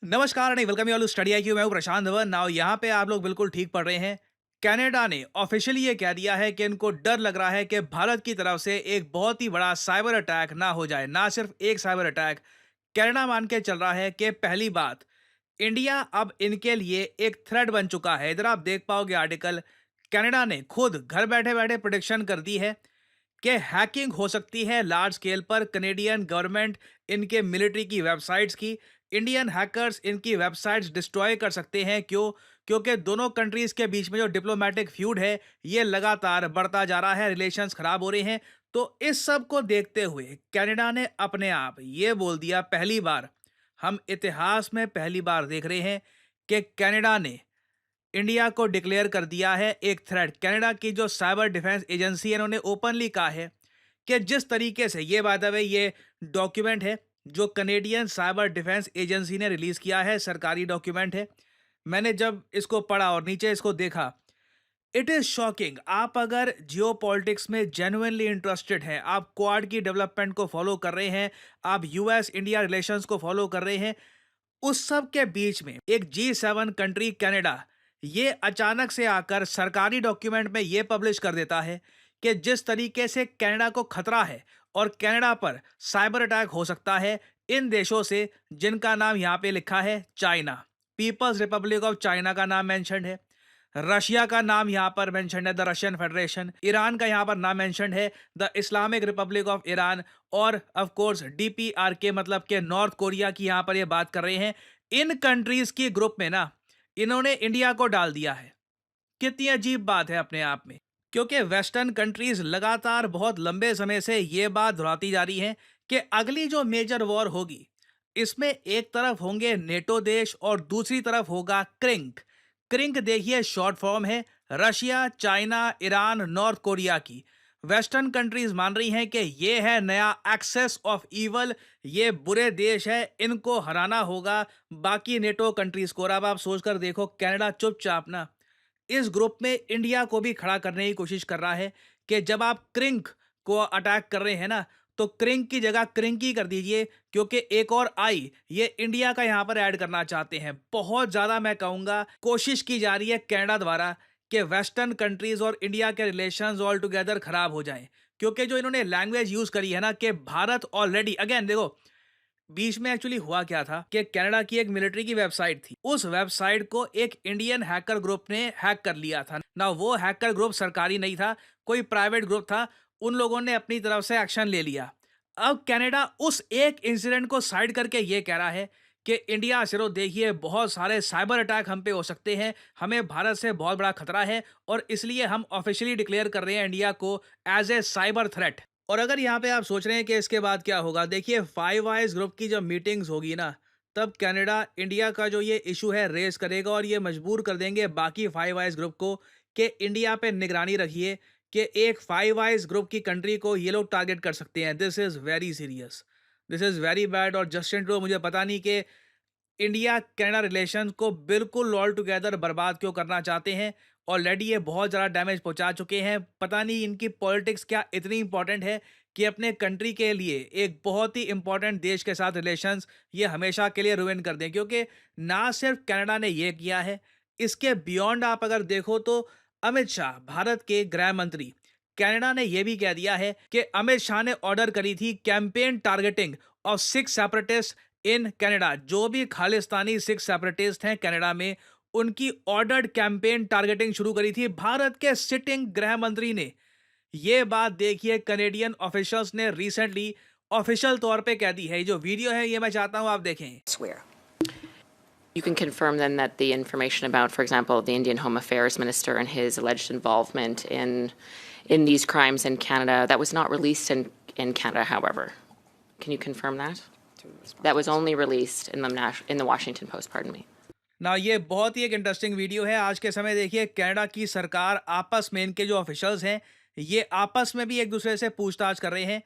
नमस्कार नहीं welcome you all to study IQ. मैं हूं प्रशांत धवन। नाउ यहाँ पे आप लोग बिल्कुल ठीक पढ़ रहे हैं। कनाडा ने ऑफिशियली ये कह दिया है कि इनको डर लग रहा है कि भारत की तरफ से एक बहुत ही बड़ा साइबर अटैक ना हो जाए। ना सिर्फ एक साइबर अटैक, कनाडा मान के चल रहा है कि पहली बात इंडिया अब इनके लिए एक थ्रेट बन चुका है। इधर आप देख पाओगे आर्टिकल, कनाडा ने खुद घर बैठे बैठे प्रोडिक्शन कर दी है कि हैकिंग हो सकती है लार्ज स्केल पर। कनेडियन गवर्नमेंट इनके मिलिट्री की वेबसाइट्स की, इंडियन हैकर्स इनकी वेबसाइट्स डिस्ट्रॉय कर सकते हैं। क्यों? क्योंकि दोनों कंट्रीज के बीच में जो डिप्लोमेटिक फ्यूड है ये लगातार बढ़ता जा रहा है, रिलेशंस खराब हो रहे हैं। तो इस सब को देखते हुए कनाडा ने अपने आप ये बोल दिया, पहली बार हम इतिहास में पहली बार देख रहे हैं कि कनाडा ने इंडिया को डिक्लेयर कर दिया है एक थ्रेट। कनाडा की जो साइबर डिफेंस एजेंसी है इन्होंने ओपनली कहा है कि जिस तरीके से ये बात है, ये डॉक्यूमेंट है जो कनेडियन साइबर डिफेंस एजेंसी ने रिलीज किया है, सरकारी डॉक्यूमेंट है। मैंने जब इसको पढ़ा और नीचे इसको देखा, इट इज शॉकिंग। आप अगर जियो पॉलिटिक्स में जेन्युइनली इंटरेस्टेड हैं, आप क्वाड की डेवलपमेंट को फॉलो कर रहे हैं, आप यूएस इंडिया रिलेशंस को फॉलो कर रहे हैं, उस सब के बीच में एक G7 कंट्री कनाडा ये अचानक से आकर सरकारी डॉक्यूमेंट में ये पब्लिश कर देता है कि जिस तरीके से कनाडा को खतरा है और कनाडा पर साइबर अटैक हो सकता है इन देशों से, जिनका नाम यहाँ पे लिखा है China, people's republic of China का नाम मेंशन है, रशिया का नाम यहाँ पर मेंशन है, द रशियन फेडरेशन, ईरान का यहाँ पर नाम मेंशन है, the Islamic Republic of Iran, और ऑफ कोर्स DPRK मतलब के नॉर्थ कोरिया की यहाँ पर ये बात कर रहे हैं। इन कंट्रीज की ग्रुप में ना इन्होंने इंडिया को डाल दिया है। कितनी अजीब बात है अपने आप में, क्योंकि वेस्टर्न कंट्रीज लगातार बहुत लंबे समय से ये बात दोहराती जा रही है कि अगली जो मेजर वॉर होगी इसमें एक तरफ होंगे नेटो देश और दूसरी तरफ होगा क्रिंक। क्रिंक देखिए शॉर्ट फॉर्म है Russia, China, Iran, North Korea की। वेस्टर्न कंट्रीज मान रही हैं कि ये है नया एक्सेस ऑफ ईवल, ये बुरे देश है, इनको हराना होगा बाकी नेटो कंट्रीज को। और अब आप सोचकर देखो, कनाडा चुपचाप ना इस ग्रुप में इंडिया को भी खड़ा करने की कोशिश कर रहा है कि जब आप क्रिंक को अटैक कर रहे हैं ना, तो क्रिंक की जगह क्रिंकी कर दीजिए, क्योंकि एक और आई ये इंडिया का यहां पर ऐड करना चाहते हैं। बहुत ज्यादा मैं कहूंगा कोशिश की जा रही है कनाडा द्वारा कि वेस्टर्न कंट्रीज और इंडिया के रिलेशंस ऑल टुगेदर खराब हो जाएं। क्योंकि जो इन्होंने लैंग्वेज यूज करी है ना कि भारत ऑलरेडी, अगेन देखो बीच में एक्चुअली हुआ क्या था कि कनाडा की एक मिलिट्री की वेबसाइट थी, उस वेबसाइट को एक इंडियन हैकर ग्रुप ने हैक कर लिया था ना। वो हैकर ग्रुप सरकारी नहीं था, कोई प्राइवेट ग्रुप था। उन लोगों ने अपनी तरफ से एक्शन ले लिया। अब कनाडा उस एक इंसिडेंट को साइड करके ये कह रहा है कि इंडिया सिरो देखिए बहुत सारे साइबर अटैक हम पे हो सकते हैं, हमें भारत से बहुत बड़ा खतरा है, और इसलिए हम ऑफिशियली डिक्लेयर कर रहे हैं इंडिया को एज ए साइबर थ्रेट। और अगर यहाँ पे आप सोच रहे हैं कि इसके बाद क्या होगा, देखिए फाइव आइज ग्रुप की जब मीटिंग्स होगी ना, तब कनाडा इंडिया का जो ये इशू है रेज करेगा और ये मजबूर कर देंगे बाकी फाइव आइज ग्रुप को कि इंडिया पे निगरानी रखिए कि एक फाइव आइज ग्रुप की कंट्री को ये लोग टारगेट कर सकते हैं। This is very serious, this is very bad. और जस्टिन ट्रूडो मुझे पता नहीं कि इंडिया कनाडा रिलेशन को बिल्कुल ऑल टुगेदर बर्बाद क्यों करना चाहते हैं। ऑलरेडी ये बहुत ज़्यादा डैमेज पहुंचा चुके हैं। पता नहीं इनकी पॉलिटिक्स क्या इतनी इंपॉर्टेंट है कि अपने कंट्री के लिए एक बहुत ही इंपॉर्टेंट देश के साथ रिलेशंस ये हमेशा के लिए रुइन कर दें। क्योंकि ना सिर्फ कनाडा ने ये किया है, इसके बियॉन्ड आप अगर देखो तो अमित शाह, भारत के गृह मंत्री, कनाडा ने यह भी कह दिया है कि अमित शाह ने ऑर्डर करी थी campaign targeting of 6 separatist in Canada. जो भी खालिस्तानी 6 सेपरेटिस्ट हैं कनाडा में, उनकी ऑर्डर्ड कैंपेन टारगेटिंग शुरू करी थी भारत के सिटिंग गृह मंत्री ने। ये बात देखिए कनेडियन ऑफिशियल्स ने रिसेंटली ऑफिशियल तौर पे कह दी है। जो वीडियो है ये मैं चाहता हूं आप देखें। Swear. You can confirm then that the information about, for example, the Indian Home Affairs Minister and his alleged involvement in these crimes in Canada, that was not released in Canada, however. Can you confirm that? That was only released in the Washington Post, pardon me. ना ये बहुत ही एक interesting video है। आज के समय देखिए Canada की सरकार आपस में, इनके जो ऑफिशियल्स हैं ये आपस में भी एक दूसरे से पूछताछ कर रहे हैं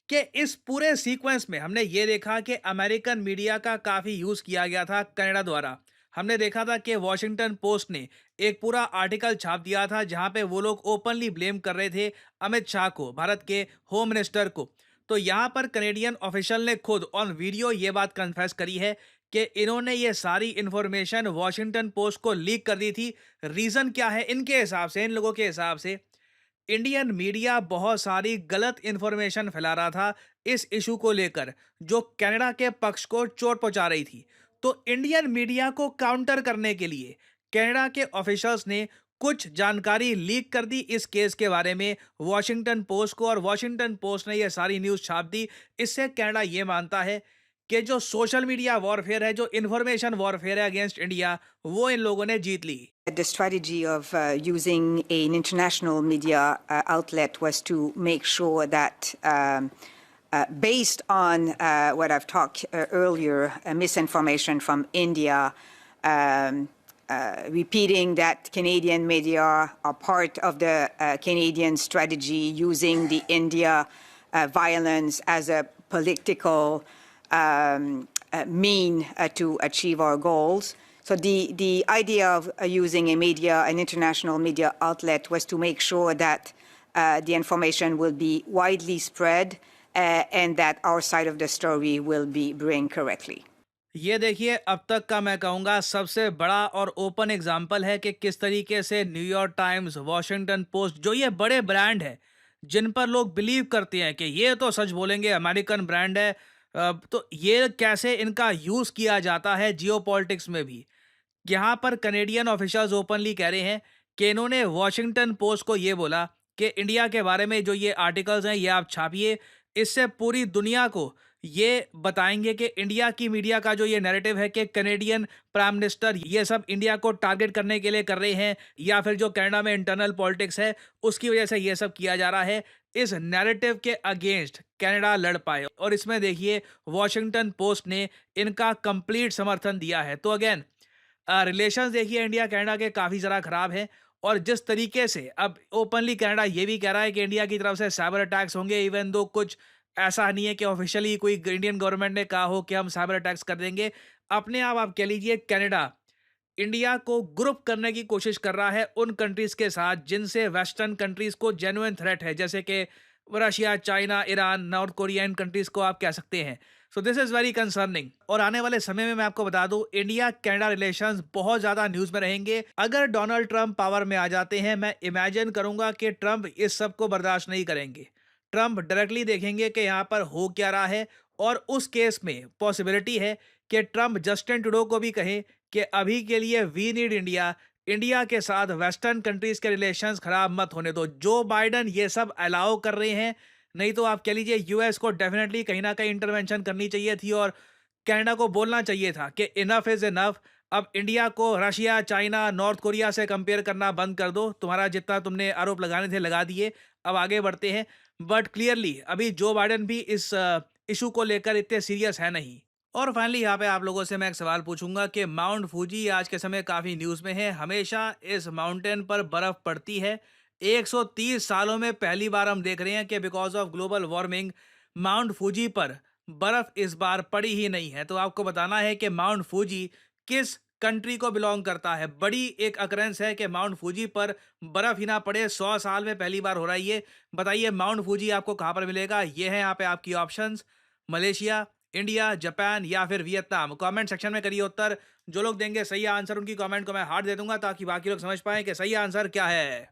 कि इस पूरे सीक्वेंस में हमने ये देखा कि अमेरिकन मीडिया का काफ़ी यूज़ किया गया था कनाडा द्वारा। हमने देखा था कि वॉशिंगटन पोस्ट ने एक पूरा आर्टिकल छाप दिया था जहां पे वो लोग ओपनली ब्लेम कर रहे थे अमित शाह को, भारत के होम मिनिस्टर को। तो यहाँ पर कनेडियन ऑफिशियल ने खुद ऑन वीडियो ये बात कन्फेस करी है कि इन्होंने ये सारी इंफॉर्मेशन वॉशिंगटन पोस्ट को लीक कर दी थी। रीज़न क्या है इनके हिसाब से, इन लोगों के हिसाब से? इंडियन मीडिया बहुत सारी गलत इंफॉर्मेशन फैला रहा था इस इशू को लेकर, जो कनाडा के पक्ष को चोट पहुंचा रही थी। तो इंडियन मीडिया को काउंटर करने के लिए कनाडा के ऑफिशियल्स ने कुछ जानकारी लीक कर दी इस केस के बारे में वॉशिंगटन पोस्ट को, और वॉशिंगटन पोस्ट ने यह सारी न्यूज़ छाप दी। इससे कनाडा ये मानता है कि जो सोशल मीडिया वॉरफेयर है, जो इंफॉर्मेशन वॉरफेयर है अगेंस्ट इंडिया, वो इन लोगों ने जीत ली। The strategy of using an international media outlet was to make sure that, based on what I've talked earlier, misinformation from India, um, repeating that Canadian media are part of the Canadian strategy, using the India violence as a political mean to achieve our goals. So the idea of using an international media outlet was to make sure that the information will be widely spread and that our side of the story will be bring correctly. ये देखिए, अब तक का मैं कहूँगा सबसे बड़ा और ओपन एग्जाम्पल है कि किस तरीके से न्यूयॉर्क टाइम्स, वॉशिंगटन पोस्ट, जो ये बड़े ब्रांड है जिन पर लोग बिलीव करते हैं कि ये तो सच बोलेंगे, अमेरिकन ब्रांड है, तो ये कैसे इनका यूज़ किया जाता है जियो पॉलिटिक्स में भी। यहाँ पर कनेडियन ऑफिशियल्स ओपनली कह रहे हैं कि इन्होंने वॉशिंगटन पोस्ट को ये बोला कि इंडिया के बारे में जो ये आर्टिकल्स हैं ये आप छापिए, इससे पूरी दुनिया को ये बताएंगे कि इंडिया की मीडिया का जो ये नैरेटिव है कि कनेडियन प्राइम मिनिस्टर ये सब इंडिया को टारगेट करने के लिए कर रहे हैं, या फिर जो कनाडा में इंटरनल पॉलिटिक्स है उसकी वजह से ये सब किया जा रहा है, इस नैरेटिव के अगेंस्ट कनाडा लड़ पाए। और इसमें देखिए वॉशिंगटन पोस्ट ने इनका कंप्लीट समर्थन दिया है। तो अगेन रिलेशंस देखिए इंडिया कनाडा के काफ़ी ज़्यादा ख़राब हैं, और जिस तरीके से अब ओपनली कनाडा ये भी कह रहा है कि इंडिया की तरफ से साइबर अटैक्स होंगे, इवन दो कुछ ऐसा नहीं है कि ऑफिशियली कोई इंडियन गवर्नमेंट ने कहा हो कि हम साइबर अटैक्स कर देंगे। अपने आप कह लीजिए कनाडा इंडिया को ग्रुप करने की कोशिश कर रहा है उन कंट्रीज़ के साथ जिनसे वेस्टर्न कंट्रीज़ को जेन्युइन थ्रेट है, जैसे कि Russia, China, Iran, North Korea, इन कंट्रीज़ को आप कह सकते हैं। So this is very concerning. और आने वाले समय में मैं आपको बता दूं, इंडिया कनाडा रिलेशंस बहुत ज़्यादा न्यूज़ में रहेंगे। अगर डोनाल्ड ट्रंप पावर में आ जाते हैं, मैं इमेजिन करूंगा कि ट्रंप इस सब को बर्दाश्त नहीं करेंगे। ट्रंप डायरेक्टली देखेंगे कि यहाँ पर हो क्या रहा है, और उस केस में पॉसिबिलिटी है कि ट्रंप जस्टिन ट्रूडो को भी कहे कि अभी के लिए वी नीड इंडिया, इंडिया के साथ वेस्टर्न कंट्रीज के रिलेशंस खराब मत होने दो। जो बाइडन ये सब अलाउ कर रहे हैं, नहीं तो आप कह लीजिए यूएस को डेफिनेटली कहीं ना कहीं इंटरवेंशन करनी चाहिए थी, और कनाडा को बोलना चाहिए था कि इनफ इज इनफ। अब इंडिया को रशिया, चाइना, नॉर्थ कोरिया से कंपेयर करना बंद कर दो। तुम्हारा जितना तुमने आरोप लगाने थे लगा दिए, अब आगे बढ़ते हैं। बट क्लियरली अभी जो बाइडन भी इस इशू को लेकर इतने सीरियस है नहीं। और फाइनली यहाँ पे आप लोगों से मैं एक सवाल पूछूंगा कि माउंट फूजी आज के समय काफ़ी न्यूज़ में है। हमेशा इस माउंटेन पर बर्फ़ पड़ती है। 130 सालों में पहली बार हम देख रहे हैं कि because of global warming mount Fuji पर बर्फ़ इस बार पड़ी ही नहीं है। तो आपको बताना है कि माउंट फूजी किस कंट्री को बिलोंग करता है। बड़ी एक अकरेंस है कि माउंट फूजी पर बर्फ़ ही ना पड़े, 100 साल में पहली बार हो रहा है ये। बताइए माउंट फूजी आपको कहाँ पर मिलेगा? ये है यहाँ पे आपकी ऑप्शंस: मलेशिया, इंडिया, जापान या फिर वियतनाम। कमेंट सेक्शन में करिए उत्तर। जो लोग देंगे सही आंसर उनकी कमेंट को मैं हार्ट दे दूंगा, ताकि बाकी लोग समझ पाएं कि सही आंसर क्या है।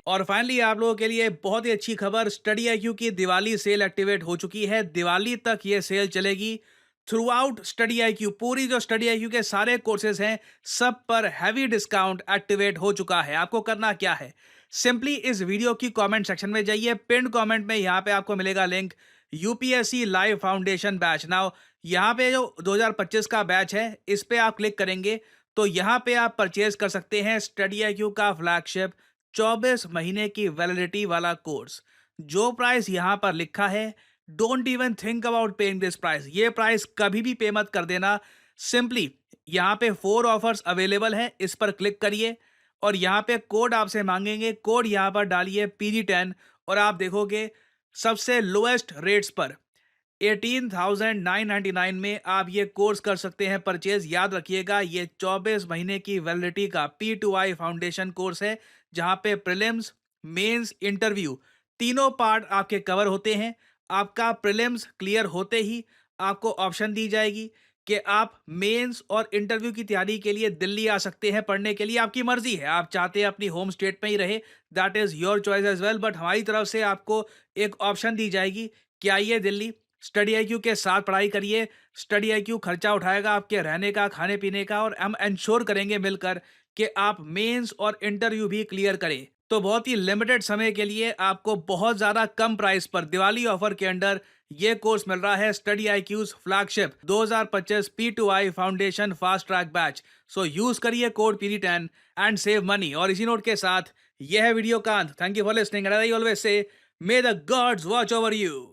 और फाइनली आप लोगों के लिए बहुत ही अच्छी खबर, स्टडी आईक्यू की दिवाली सेल एक्टिवेट हो चुकी है। दिवाली तक ये सेल चलेगी थ्रू आउट स्टडी आईक्यू। पूरी जो स्टडी आईक्यू के सारे कोर्सेज हैं सब पर हैवी डिस्काउंट एक्टिवेट हो चुका है। आपको करना क्या है, सिंपली इस वीडियो की कमेंट सेक्शन में जाइए, पिन कमेंट में यहाँ पे आपको मिलेगा link UPSC live foundation batch. Now यहाँ पे जो 2025 का बैच है इस पे आप क्लिक करेंगे तो यहाँ पे आप परचेज कर सकते हैं स्टडी आईक्यू का फ्लैगशिप 24 महीने की वैलिडिटी वाला कोर्स। जो प्राइस यहाँ पर लिखा है, don't even think about paying this price. ये प्राइस कभी भी पे मत कर देना। सिंपली यहाँ पे 4 ऑफर्स अवेलेबल हैं, इस पर क्लिक करिए और यहाँ पे कोड आपसे मांगेंगे। कोड यहाँ पर डालिए PG10 और आप देखोगे सबसे लोएस्ट रेट्स पर 18,999 में आप ये कोर्स कर सकते हैं परचेज। याद रखिएगा ये 24 महीने की वैलिडिटी का P2I फाउंडेशन कोर्स है, जहाँ पे प्रीलिम्स, मेंस, इंटरव्यू तीनों पार्ट आपके कवर होते हैं। आपका प्रीलिम्स क्लियर होते ही आपको ऑप्शन दी जाएगी कि आप मेंस और इंटरव्यू की तैयारी के लिए दिल्ली आ सकते हैं पढ़ने के लिए। आपकी मर्जी है, आप चाहते हैं अपनी होम स्टेट में ही रहे, that is your choice as well. But हमारी तरफ से आपको एक ऑप्शन दी जाएगी कि आइए दिल्ली, स्टडी आईक्यू के साथ पढ़ाई करिए। स्टडी आईक्यू खर्चा उठाएगा आपके रहने का, खाने पीने का, और हम इंश्योर करेंगे मिलकर कि आप मेंस और इंटरव्यू भी क्लियर करें। तो बहुत ही लिमिटेड समय के लिए आपको बहुत ज़्यादा कम प्राइस पर दिवाली ऑफर के अंडर ये कोर्स मिल रहा है, study IQ's flagship 2025 P2I foundation fast track batch. So use करिए code PD10 and save money. और इसी नोट के साथ यह है वीडियो कांत। Thank you for listening and I always say may the gods watch over you.